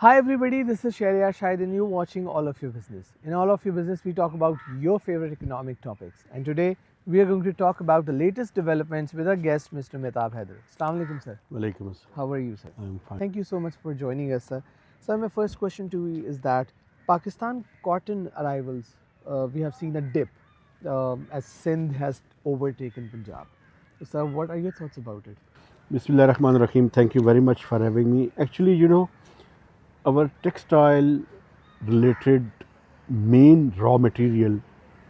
Hi everybody, this is Sharia Shahid and you're watching All of Your Business. In All of Your Business, we talk about your favorite economic topics. And today, we are going to talk about the latest developments with our guest, Mr. Mehtab Haider. Assalamu alaikum, sir. Walaikum assalam. How are you, sir? I'm fine. Thank you so much for joining us, sir. Sir, my first question to you is that Pakistan cotton arrivals, we have seen a dip as Sindh has overtaken Punjab. So, sir, what are your thoughts about it? Bismillah Rahman Rahim. Thank you very much for having me. Actually, our textile related main raw material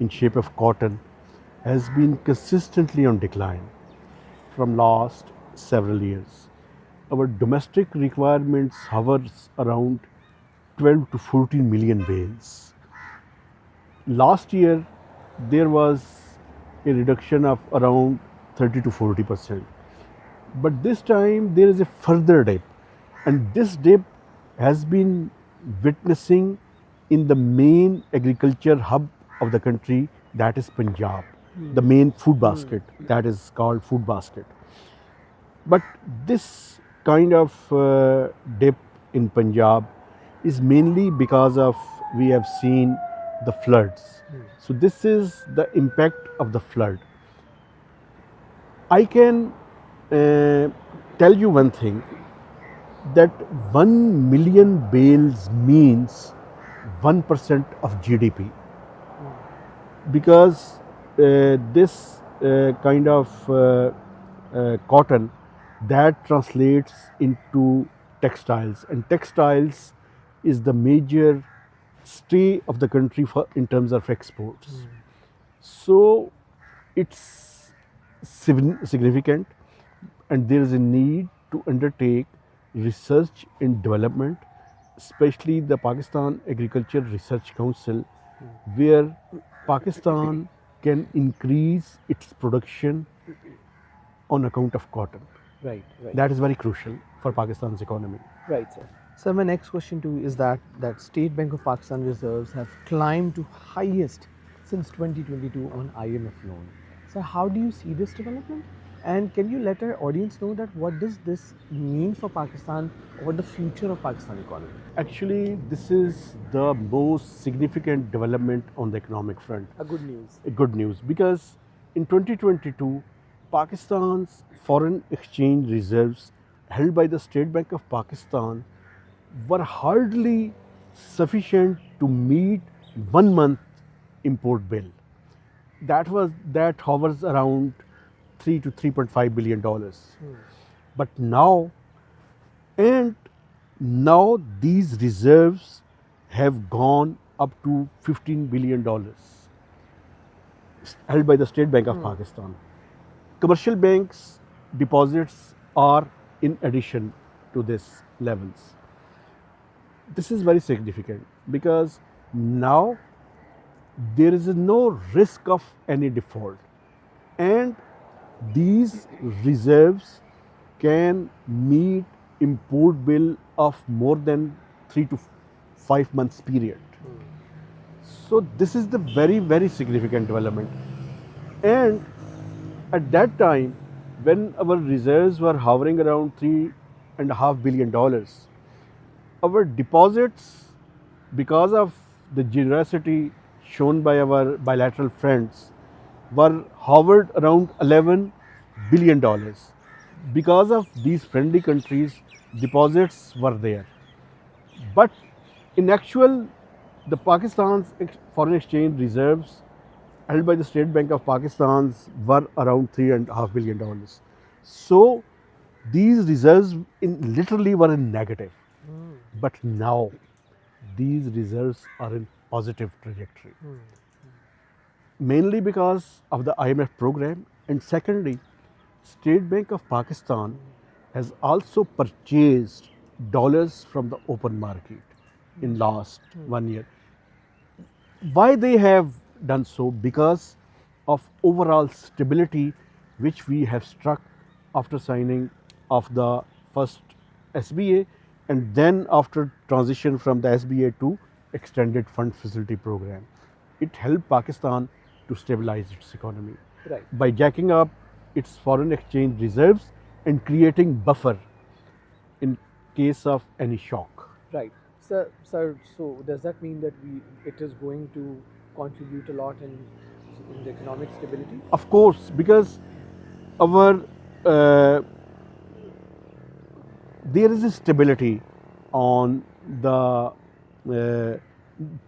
in shape of cotton has been consistently on decline from last several years. Our domestic requirements hovers around 12 to 14 million bales. Last year there was a reduction of around 30 to 40%. But this time there is a further dip, and this dip has been witnessing in the main agriculture hub of the country, that is Punjab, the main food basket, that is called food basket. But this kind of dip in Punjab is mainly because of we have seen the floods. So this is the impact of the flood. I can tell you one thing, that 1 million bales means 1% of GDP, because this kind of cotton that translates into textiles, and textiles is the major stay of the country in terms of exports. So it's significant, and there is a need to undertake research and development, especially the Pakistan Agriculture Research Council, where Pakistan can increase its production on account of cotton. Right. That is very crucial for Pakistan's economy. Right, sir. So my next question to you is that State Bank of Pakistan reserves have climbed to highest since 2022 on IMF loan. So how do you see this development? And can you let our audience know that what does this mean for Pakistan or the future of Pakistan economy? Actually, this is the most significant development on the economic front. A good news. Good news, because in 2022, Pakistan's foreign exchange reserves held by the State Bank of Pakistan were hardly sufficient to meet 1 month import bill. That hovers around 3 to 3.5 billion dollars. But now these reserves have gone up to 15 billion dollars held by the State Bank of Pakistan. Commercial banks deposits are in addition to this levels. This is very significant because now there is no risk of any default, and these reserves can meet import bill of more than 3 to 5 months period. So this is the very significant development. And at that time, when our reserves were hovering around $3.5 billion, our deposits, because of the generosity shown by our bilateral friends, were hovered around $11 billion. Because of these friendly countries, deposits were there. But in actual, the Pakistan's foreign exchange reserves held by the State Bank of Pakistan were around $3.5 billion. So these reserves literally were in negative. But now these reserves are in positive trajectory. Mainly because of the IMF program, and secondly, State Bank of Pakistan has also purchased dollars from the open market in last 1 year. Why they have done so? Because of overall stability which we have struck after signing of the first SBA, and then after transition from the SBA to extended fund facility program. It helped Pakistan to stabilize its economy by jacking up its foreign exchange reserves and creating buffer in case of any shock. Right. So does that mean that it is going to contribute a lot in the economic stability? Of course, because our there is a stability on the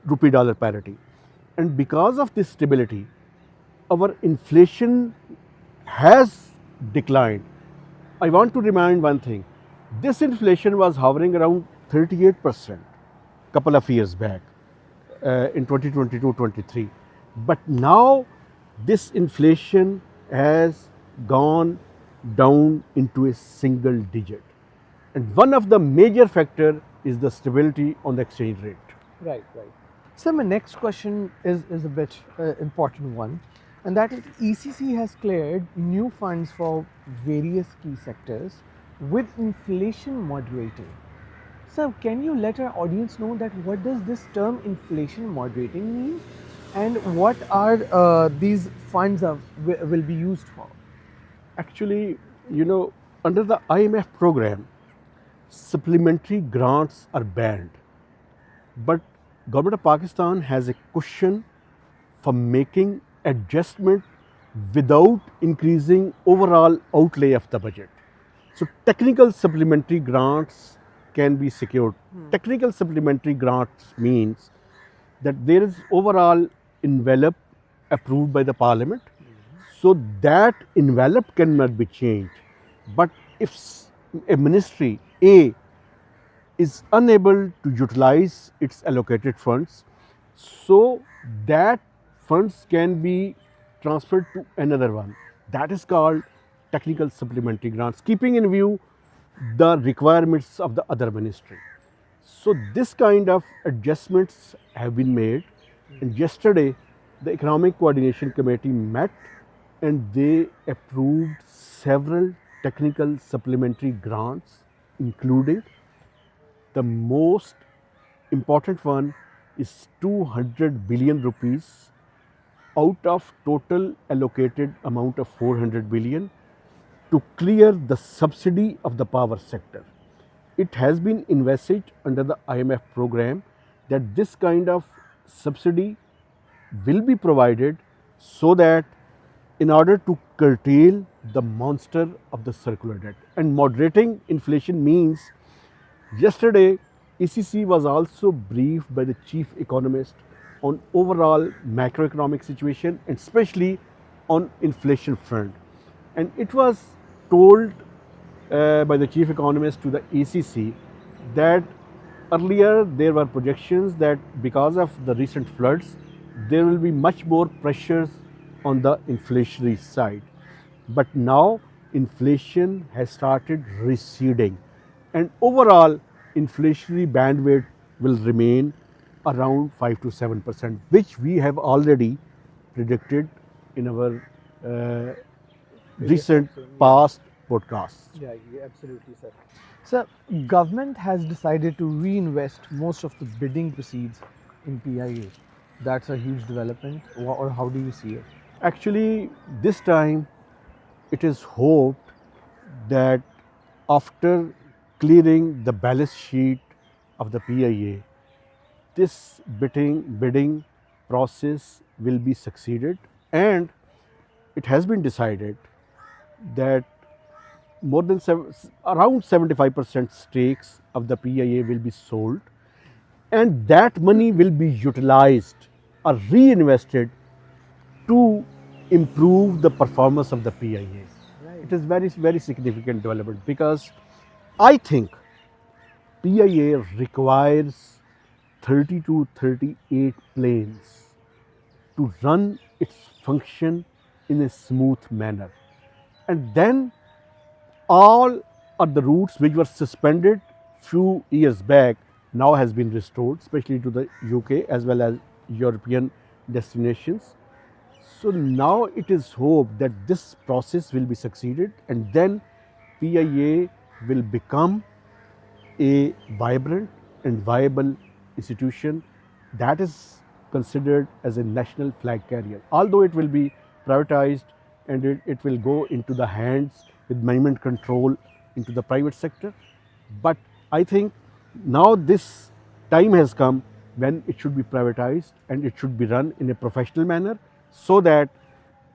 rupee dollar parity, and because of this stability, our inflation has declined. I want to remind one thing: this inflation was hovering around 38% couple of years back, in 2022-23, but now this inflation has gone down into a single digit, and one of the major factor is the stability on the exchange rate. Right, right. So my next question is a bit important one, and that is ECC has cleared new funds for various key sectors with inflation moderating. So can you let our audience know that what does this term inflation moderating mean, and what are these funds will be used for? Actually, under the IMF program, supplementary grants are banned, but government of Pakistan has a cushion for making adjustment without increasing overall outlay of the budget. So technical supplementary grants can be secured. Technical supplementary grants means that there is overall envelope approved by the parliament, so that envelope cannot be changed. But if a ministry A is unable to utilize its allocated funds, so that funds can be transferred to another one. That is called technical supplementary grants, keeping in view the requirements of the other ministry. So this kind of adjustments have been made, and yesterday the Economic Coordination Committee met and they approved several technical supplementary grants, including the most important one is 200 billion rupees out of total allocated amount of 400 billion to clear the subsidy of the power sector. It has been envisaged under the IMF program that this kind of subsidy will be provided, so that in order to curtail the monster of the circular debt. And moderating inflation means, yesterday ECC was also briefed by the chief economist on overall macroeconomic situation and especially on inflation front. And it was told by the chief economist to the ECC that earlier there were projections that because of the recent floods, there will be much more pressures on the inflationary side. But now inflation has started receding, and overall inflationary bandwidth will remain around 5 to 7%, which we have already predicted in our recent past podcasts. Yeah, yeah, absolutely, sir. So, government has decided to reinvest most of the bidding proceeds in PIA. That's a huge development, or how do you see it? Actually, this time it is hoped that after clearing the balance sheet of the PIA, this bidding process will be succeeded, and it has been decided that more than around 75% stakes of the PIA will be sold, and that money will be utilized or reinvested to improve the performance of the PIA. Right. It is very significant development, because I think PIA requires 30 to 38 planes to run its function in a smooth manner. And then all of the routes which were suspended few years back now has been restored, especially to the UK as well as European destinations. So now it is hoped that this process will be succeeded, and then PIA will become a vibrant and viable institution that is considered as a national flag carrier. Although it will be privatized and it will go into the hands with management control into the private sector, but I think Now this time has come when it should be privatized and it should be run in a professional manner so that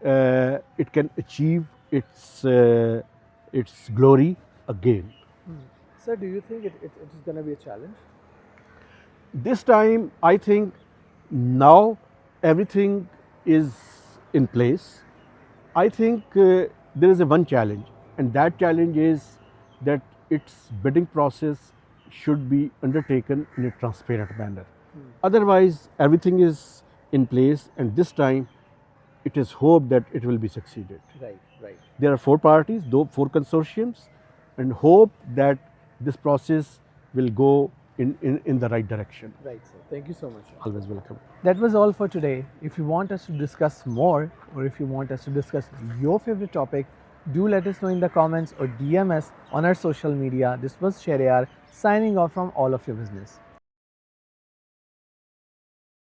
it can achieve its glory again. Sir, do you think it is going to be a challenge? This time, I think now everything is in place. I think there is a one challenge, and that challenge is that its bidding process should be undertaken in a transparent manner. Otherwise, everything is in place, and this time it is hoped that it will be succeeded. Right, right. There are four parties, though four consortiums, and hope that this process will go in the right direction. Right, sir. Thank you so much. Always welcome. That was all for today. If you want us to discuss more, or if you want us to discuss your favorite topic, do let us know in the comments or DM us on our social media. This was Shariar signing off from All of Your Business.